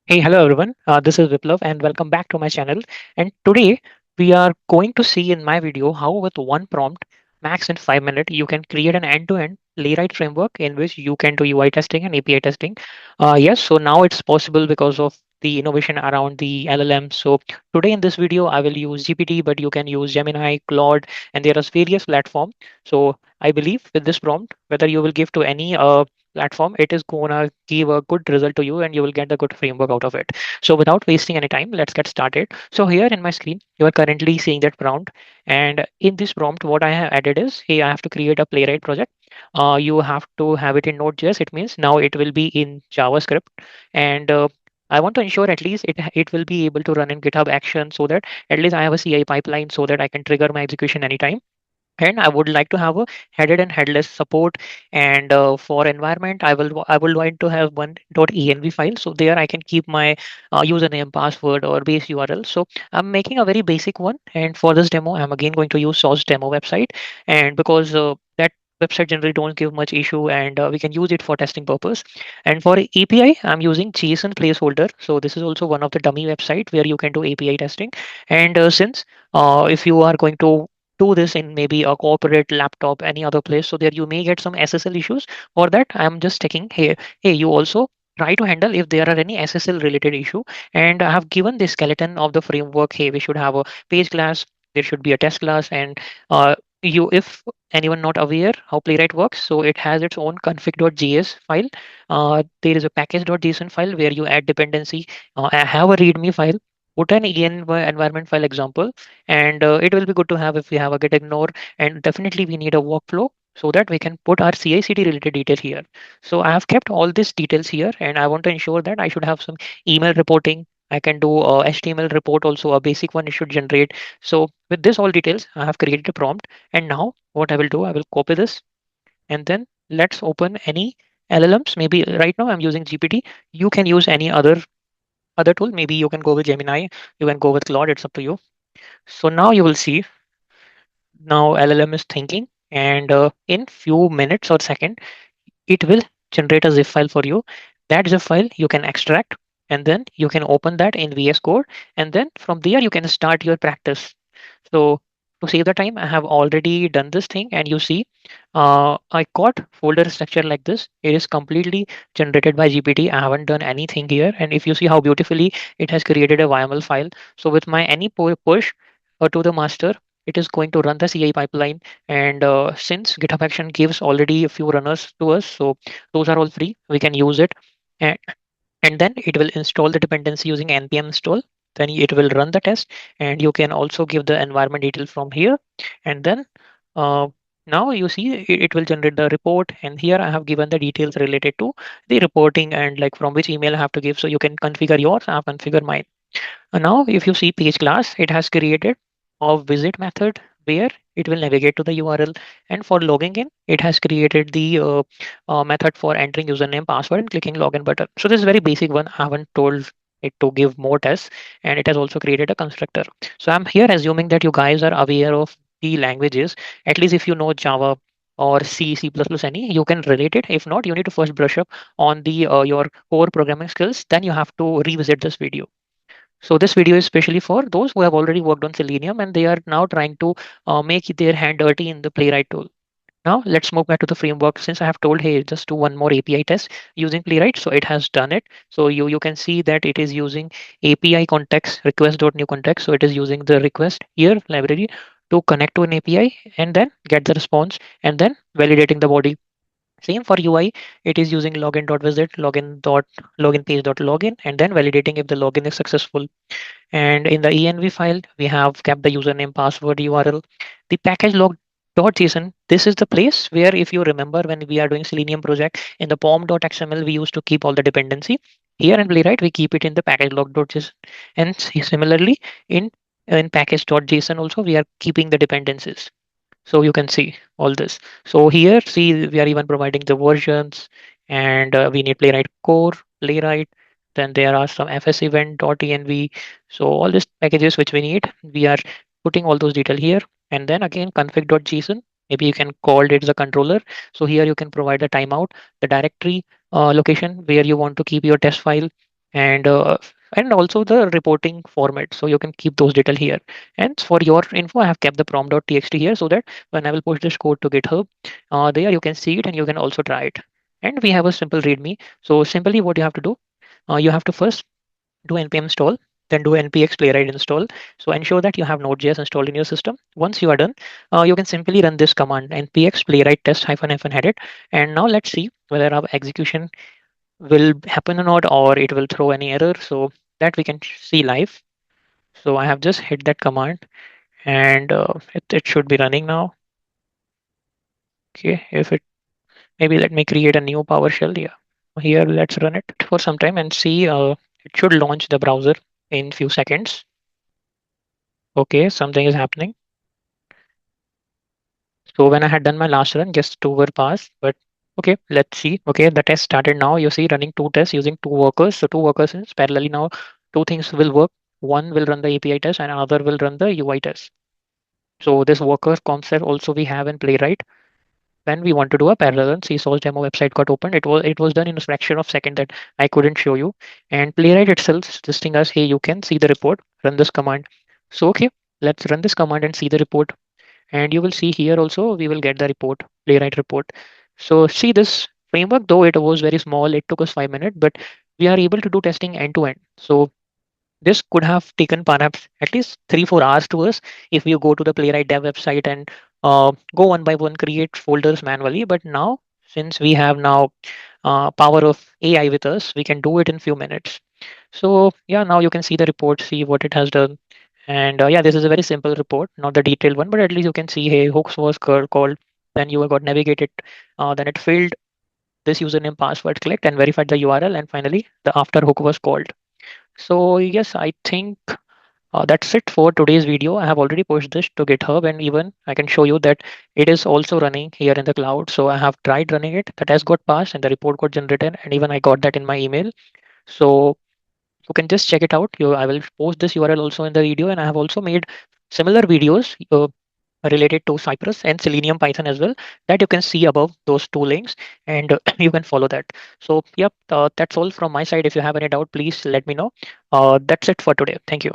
Hey, hello everyone. This is Viplav and welcome back to my channel. And today we are going to see in my video how with one prompt, max in 5 minutes, you can create an end-to-end Playwright framework in which you can do UI testing and API testing. Yes, so now it's possible because of the innovation around the LLM. So today in this video, I will use GPT, but you can use Gemini, Claude, and there are various platforms. So I believe with this prompt, whether you will give to any platform, it is gonna give a good result to you and you will get a good framework out of it. So without wasting any time, let's get started. So here in my screen, you are currently seeing that prompt. And in this prompt, what I have added is, hey, I have to create a Playwright project. You have to have it in Node.js. It means now it will be in JavaScript. And I want to ensure at least it will be able to run in GitHub Actions so that at least I have a CI pipeline so that I can trigger my execution anytime. And I would like to have a headed and headless support. And for environment, I will want to have one .env file, so there I can keep my username, password, or base URL. So I'm making a very basic one, and for this demo I'm again going to use source demo website. And because that website generally don't give much issue, and we can use it for testing purpose. And for API, I'm using JSON placeholder. So this is also one of the dummy website where you can do API testing. And since if you are going to do this in maybe a corporate laptop, any other place, so there you may get some SSL issues. For that, I'm just checking here. Hey, you also try to handle if there are any SSL related issue. And I have given the skeleton of the framework. Hey, we should have a page class. There should be a test class, and if anyone not aware how Playwright works, so it has its own config.js file. There is a package.json file where you add dependency. I have a README file. Put an environment file example, and it will be good to have if we have a git ignore. And definitely we need a workflow so that we can put our CI/CD related detail here. So I have kept all these details here, and I want to ensure that I should have some email reporting. I can do a HTML report also, a basic one it should generate. So with this all details, I have created a prompt. And now what I will do, I will copy this, and then let's open any LLMs. Maybe right now I'm using GPT. You can use any other tool. Maybe you can go with Gemini, you can go with Claude. It's up to you. So now you will see, now LLM is thinking, and in few minutes or second, it will generate a zip file for you. That zip file you can extract, and then you can open that in VS Code, and then from there you can start your practice. So to save the time, I have already done this thing, and you see, I got folder structure like this. It is completely generated by GPT. I haven't done anything here, and if you see how beautifully it has created a YAML file. So with my any push to the master, it is going to run the CI pipeline. And since GitHub Action gives already a few runners to us, so those are all free. We can use it, and then it will install the dependency using npm install. Then it will run the test, and you can also give the environment detail from here. And then uh, now you see it will generate the report, and here I have given the details related to the reporting and like from which email I have to give. So you can configure yours, I have configured mine. And now if you see page class, it has created a visit method where it will navigate to the URL. And for logging in, it has created the method for entering username, password, and clicking login button. So this is very basic one. I haven't told it to give more tests, and it has also created a constructor. So I'm here assuming that you guys are aware of the languages. At least if you know Java or C, C++, any, you can relate it. If not, you need to first brush up on the your core programming skills. Then you have to revisit this video. So this video is especially for those who have already worked on Selenium and they are now trying to make their hand dirty in the Playwright tool. Now let's move back to the framework. Since I have told, hey, just do one more API test using Playwright, so it has done it. So you can see that it is using API context request.new context. So it is using the request here library to connect to an API and then get the response and then validating the body. Same for UI, it is using login.visit, login page dot login, and then validating if the login is successful. And in the env file, we have kept the username, password, URL. The package log.json, this is the place where, if you remember, when we are doing Selenium project in the POM.xml, we used to keep all the dependency. Here in Playwright, we keep it in the package log.json. And similarly, in package.json also, we are keeping the dependencies. So you can see all this. So here, see, we are even providing the versions, and we need Playwright core, Playwright. Then there are some fs event.env. So all these packages which we need, we are putting all those detail here. And then again, config.json. Maybe you can call it the controller. So here you can provide the timeout, the directory location where you want to keep your test file. and also the reporting format, so you can keep those detail here. And for your info, I have kept the prom.txt here so that when I will push this code to GitHub, there you can see it and you can also try it. And we have a simple readme. So simply what you have to do, you have to first do npm install, then do npx playwright install. So ensure that you have Node.js installed in your system. Once you are done, you can simply run this command npx playwright test hyphen hyphen headed. And now let's see whether our execution will happen or not, or it will throw any error, so that we can see live. So I have just hit that command, and it should be running now. Okay, if it, maybe let me create a new PowerShell. Yeah, here let's run it for some time and see. It should launch the browser in few seconds. Okay, something is happening. So when I had done my last run, just two were passed, but okay, let's see. Okay, the test started now. You see running two tests using two workers. So two workers is parallelly now, two things will work. One will run the API test and another will run the UI test. So this worker concept also we have in Playwright. When we want to do a parallel run, CSOS demo website got opened. It was done in a fraction of second that I couldn't show you. And Playwright itself is suggesting us, hey, you can see the report, run this command. So okay, let's run this command and see the report. And you will see here also we will get the report, Playwright report. So see this framework, though it was very small, it took us 5 minutes, but we are able to do testing end to end. So this could have taken perhaps at least 3-4 hours to us if you go to the Playwright dev website and go one by one, create folders manually. But now, since we have now power of AI with us, we can do it in few minutes. So yeah, now you can see the report, see what it has done. And yeah, this is a very simple report, not the detailed one, but at least you can see, hey, hooks was called, then you got navigated, then it filled this username, password, clicked and verified the URL, and finally the after hook was called. So yes, I think that's it for today's video. I have already pushed this to GitHub, and even I can show you that it is also running here in the cloud. So I have tried running it. The test got passed and the report got generated, and even I got that in my email. So you can just check it out. I will post this URL also in the video, and I have also made similar videos related to Cypress and Selenium Python as well, that you can see above those two links, and you can follow that. So yep, that's all from my side. If you have any doubt, please let me know. That's it for today. Thank you.